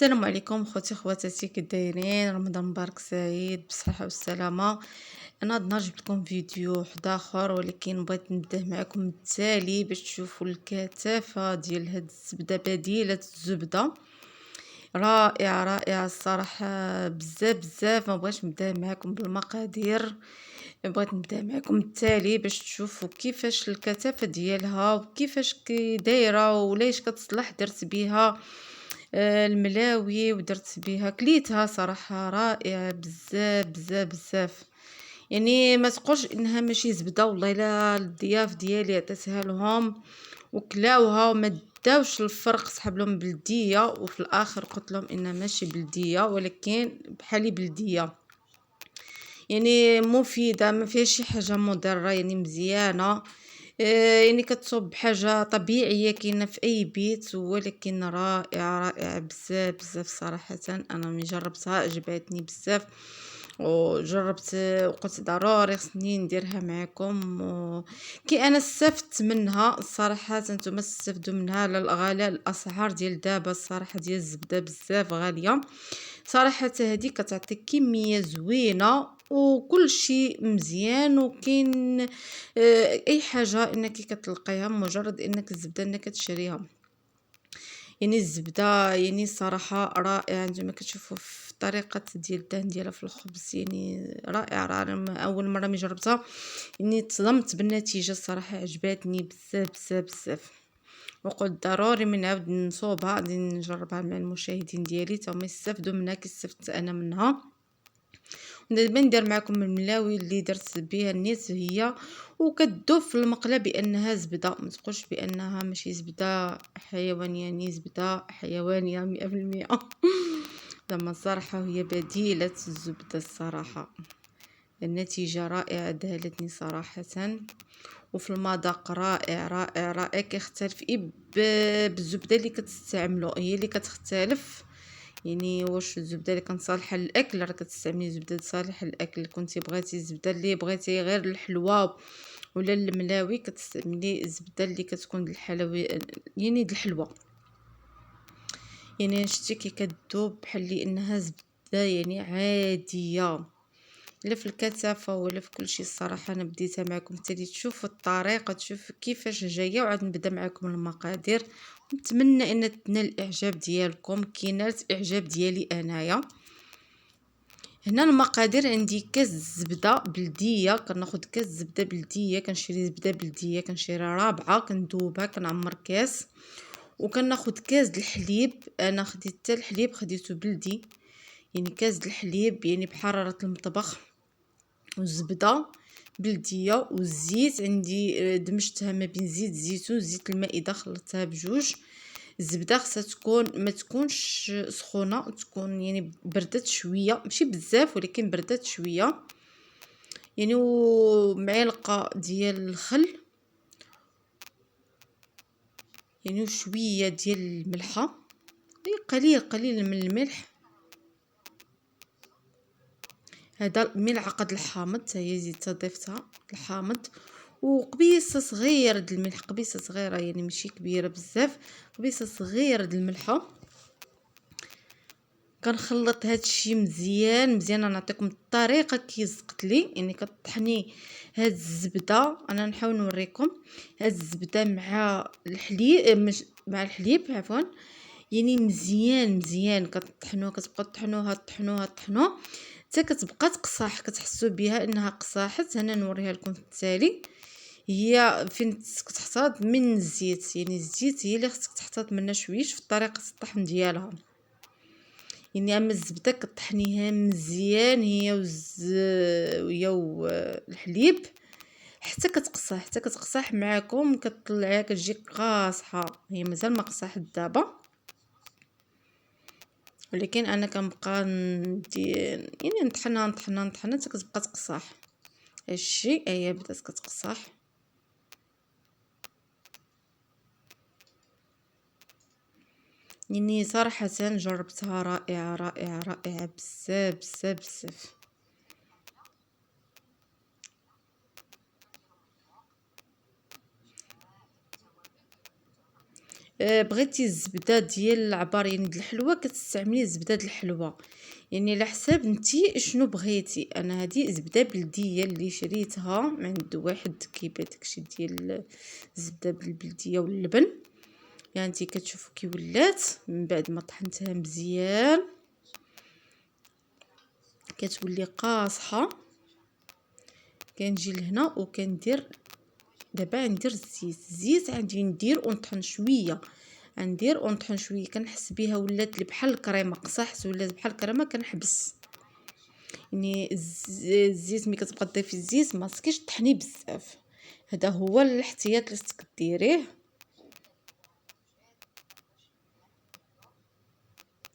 السلام عليكم خوتي خواتاتي، كي دايرين؟ رمضان مبارك سعيد بالصحه والسلامه. انا هاد النهار جبت لكم فيديو واحد اخر، ولكن بغيت نبداه معكم التالي باش تشوفوا الكثافه ديال هاد الزبده، بديله الزبده رائعه رائعه الصراحه. بزاف بزاف ما بغيتش نبدا معكم بالمقادير، بغيت نبدا معكم التالي باش تشوفوا كيفاش الكثافه ديالها وكيفاش كي دايره وليش كتصلح. درت بها الملاوي ودرت بها كليتها صراحه رائعه بزاف بزاف بزاف. يعني ما تقولش انها ماشي زبده، والله الا الضياف ديالي عطيتها لهم وكلاوها وما داوش الفرق، صحاب لهم بلديه، وفي الاخر قلت لهم انها ماشي بلديه ولكن بحالي بلديه، يعني مفيده ما فيها شي حاجه مضره، يعني مزيانه. يعني كتصب حاجه طبيعيه كاينه في اي بيت، ولكن رائعه رائعه بزاف بزاف صراحه. انا من جربتها عجبتني بزاف وجربت وقلت ضروري خصني نديرها معكم كي انا استفدت منها الصراحه. نتوما تستافدوا منها على الغلاء الاسعار ديال دابا الصراحه ديال الزبده بزاف غاليه صراحه. هذه كتعطي كميه زوينه وكل شيء مزيان، وكاين اي حاجه انك كتلقيها مجرد انك الزبده انك تشريها. يعني الزبده يعني صراحه رائعه، نتوما كتشوفوا في طريقه ديال الدهن ديالها في الخبز، يعني رائعه رائعه. أنا اول مره ملي جربتها يعني تصدمت بالنتيجه الصراحه، عجبتني بزاف بزاف بزاف، وقلت ضروري من نعاود نصوبها غادي نجربها مع المشاهدين ديالي تا هما يستافدوا منها كي استفدت انا منها. دابا ندير معكم الملاوي اللي درت بها النيت، هي وكتذوب في المقله بانها زبده، ما تقولش بانها ماشي زبده حيوانيه، يعني زبده حيوانيه 100%. لما الصراحه هي بديله الزبده الصراحه، النتيجه رائعه دهلتني صراحه. وفي المذاق رائع رائع رائع، كيختلف بالزبده اللي كتستعملوا هي اللي كتختلف. يعني واش الزبده اللي كانت صالحه للاكل راه كتستعملي زبده صالحه للاكل، كنتي بغيتي الزبده اللي بغيتي غير الحلوى ولا الملاوي كتستعملي الزبده اللي كتكون الحلوى، يعني الحلوى. يعني شتي كي كتذوب بحال اللي انها زبده يعني عاديه، لا في الكثافه ولا في كل شيء الصراحه. انا بديتها معكم حتى تشوفوا الطريقه، تشوفوا كيفاش جايه، وعاد نبدا معكم المقادير. نتمنى ان تنال الاعجاب ديالكم كي نالت اعجاب ديالي انايا. هنا المقادير عندي كاس زبده بلديه، كناخذ كاس زبده بلديه، كنشري زبده بلديه، كنشري رابعه كندوبها كنعمر كاس. وكناخذ كاس الحليب، انا خديت حتى الحليب خديته بلدي، يعني كاس الحليب يعني بحراره المطبخ، والزبده بلديه، والزيت عندي دمجتها ما بين زيت الزيتون زيت المائده، خلطتها بجوج. الزبده خصها تكون ما تكونش سخونه، تكون يعني بردت شويه، ماشي بزاف ولكن بردت شويه. يعني ومعلقه ديال الخل، يعني وشويه ديال الملحه، قليل قليل من الملح. هذا ملعقه الحامض هي زيدتها ضفتها الحامض، وقبيصه صغيره د الملح، قبيصه صغيره يعني ماشي كبيره بزاف، قبيصه صغيره د الملحه. كنخلط هاد الشيء مزيان مزيان. نعطيكم الطريقه كي زقت لي، يعني كطحني هاد الزبده، انا نحاول نوريكم هاد الزبده مع الحليب، مع الحليب عفوا، يعني مزيان مزيان كطحنوها، كتبقاو طحنوها طحنوها طحنوها حتى كتبقى تقصاح، كتحسوا بها انها قصاحت. انا نوريها لكم في التالي. هي فين كتحتاض من الزيت، يعني الزيت هي اللي خصك تحتاض منها شويش في طريقه الطحن ديالها. يعني اما الزبده كطحنيها مزيان هي والحليب حتى كتقصح، حتى كتقصح معاكم، كتطلعيها كتجي قاصحه، هي مازال ما قصحت دابا، ولكن انا كنبقى يعني نطحنها نطحنها نطحنها حتى كتبقى تقصح. هادشي هي بدات كتقصح. يعني صراحه جربتها رائعه رائعه رائعه بزاف بزاف بزاف. بغيتي الزبده ديال العبار يعني د الحلوه كتستعملي الزبده د الحلوه، يعني على حساب نتي شنو بغيتي. انا هذه زبده بلديه اللي شريتها من عند واحد كيبيع داكشي ديال الزبده بالبلديه واللبن. يعني انتي كتشوفوا كي ولات من بعد ما طحنتها مزيان كتولي قاصحه. كنجي لهنا وكندير دابا ندير الزيت عندي ندير ونطحن شويه، ندير ونطحن شويه. كنحس بها ولات لي بحال الكريمه قصحت ولات بحال الكريمه كنحبس. يعني الزيت ملي كتبقى تضيفي الزيت ما تسكيش طحني بزاف، هذا هو الاحتياط اللي خصك ديريه.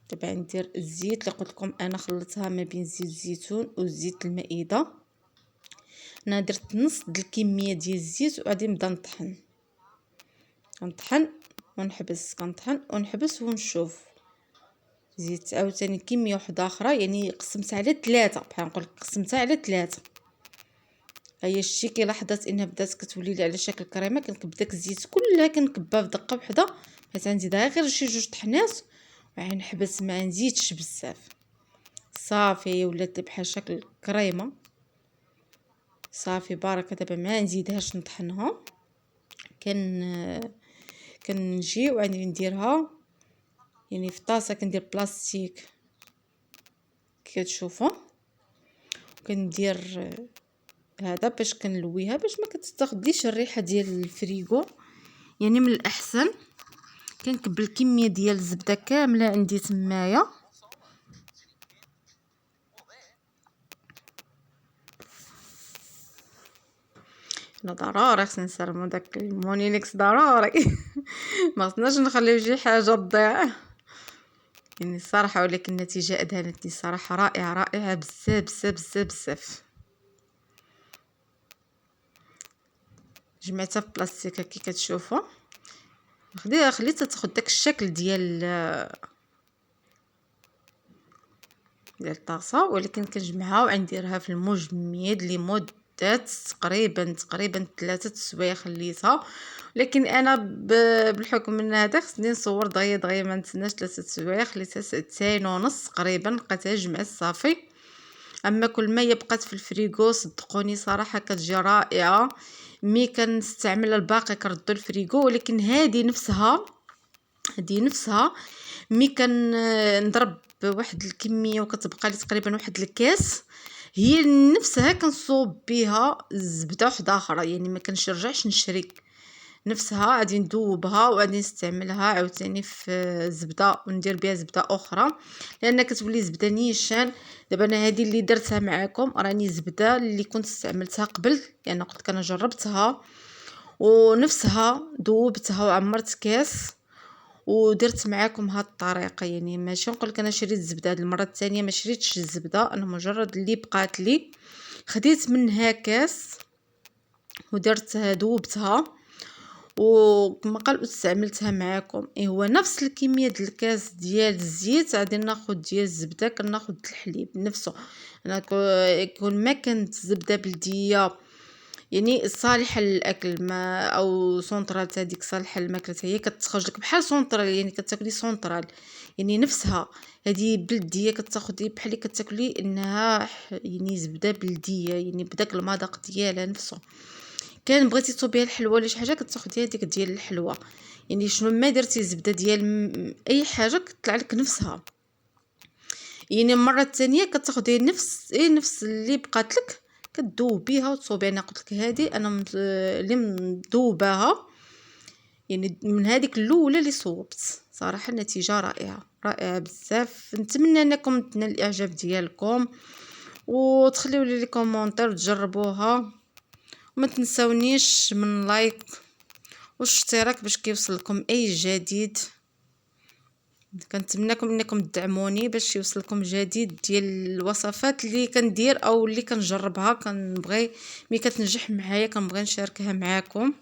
دابا ندير الزيت اللي قلت لكم انا خلطتها ما بين زيت الزيتون وزيت المائده. انا درت نص د الكميه ديال الزيت وغادي نبدا نطحن ونحبس، كنطحن ونحبس ونشوف. زيت عاوتاني كميه وحده اخرى، يعني قسمت على 3 بحال نقول قسمتها على 3. هيا شتي كي لاحظت انها بدات كتولي لي على شكل كريمه كنكب داك الزيت كلها كنكبها في دقه وحده، حيت عندي غير شي 2 طحنات وغنحبس ما نزيدش بزاف. صافي هي ولات بحال شكل كريمه صافي بركه. دابا ما نزيدهاش نطحنها. كنجي وغادي نديرها يعني في طاسه كندير بلاستيك كتشوفوا. كندير هذا باش كنلويها باش ما كتستخديش الريحه ديال الفريغو. يعني من الاحسن كنكب الكميه ديال الزبده كامله عندي تمايا. لا ضروري خصنا نسرمو داك المونيليكس ضروري ما خصناش نخليو شي حاجه تضيع. يعني الصراحه ولكن النتيجه اذهلتني صراحه رائعه رائعه بزاف بزاف بزاف بزاف. جمعتها في بلاستيكه كي كتشوفوا. خليتها تاخذ داك الشكل ديال الطاسه، ولكن كنجمعها وغنديرها في المجمد لمده تقريبا 3 سوايع خليتها. لكن انا بالحكم من هذا خصني نصور دغيا ما نتسناش 3 سوايع، خليتها 2 ساعات ونص تقريبا لقيتها جمعت صافي. اما كل ما بقات في الفريغو صدقوني صراحه كتجي رائعه. مي كنستعمل الباقي كردو الفريغو، ولكن هذه نفسها مي نضرب واحد الكميه وكتبقى لي تقريبا واحد الكاس، هي نفسها كنصوب بها الزبده وحده اخرى. يعني ما كنرجعش نشري نفسها، غادي ندوبها وغادي نستعملها عاوتاني في الزبده وندير بها زبده اخرى لان كتولي زبده نيشان. دابا انا هذه اللي درتها معكم راني زبده اللي كنت استعملتها قبل، لان قلت لك انا جربتها ونفسها دوبتها وعمرت كاس ودرت معاكم هاد الطريقه. يعني ماشي نقول لك انا شريت الزبده هاد المره الثانيه ما شريتش الزبده، انا مجرد اللي بقات لي خديت منها كاس ودرتها دوبتها وكما قال استعملتها معاكم. هو نفس الكميه ديال الكاس ديال الزيت غادي ناخذ ديال الزبده كناخذ الحليب نفسه. انا كون ما كانت زبده بلديه يعني صالحه للاكل ما او سونطرال هذيك صالحه للماكله هي كتخرج لك بحال سونطرال، يعني كتاكلي سونطرال يعني نفسها. هذه بلديه كتاخدي بحال اللي كتاكلي انها يعني زبده بلديه يعني بداك المذاق ديالها نفسه. كان بغيتي تصوبيها الحلوه ولا شي حاجه كتاخديها هذيك ديال الحلوه. يعني شنو ما درتي زبده ديال اي حاجه كطلع لك نفسها. يعني المره الثانيه كتاخدي نفس اللي بقات لك كتذوبيها وتصوبيها. انا قلت لك هذه انا اللي مذوباها يعني من هذيك الاولى اللي صوبت. صراحه النتيجه رائعه رائعه بزاف. نتمنى انكم تنال الاعجاب ديالكم وتخليو لي كومونتير وتجربوها، وما تنساونيش من لايك والاشتراك باش كيوصلكم اي جديد. كنتمنىكم انكم تدعموني باش يوصلكم جديد ديال الوصفات اللي كندير او اللي كنجربها. كنبغي ملي كتنجح معايا كنبغي نشاركها معاكم.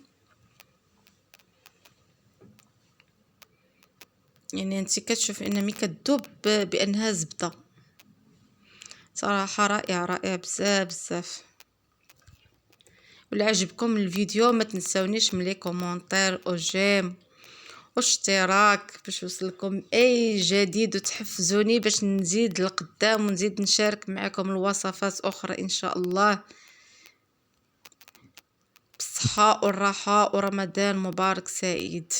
يعني انت كتشوف ان ملي كتذوب بانها زبده صراحه رائعه رائعه بزاف بزاف. ولا عجبكم الفيديو ما تنساونيش من لي كومونتير او جيم واشتراك باش يوصلكم اي جديد، وتحفزوني باش نزيد لقدام ونزيد نشارك معكم الوصفات اخرى ان شاء الله. بالصحة والراحة ورمضان مبارك سعيد.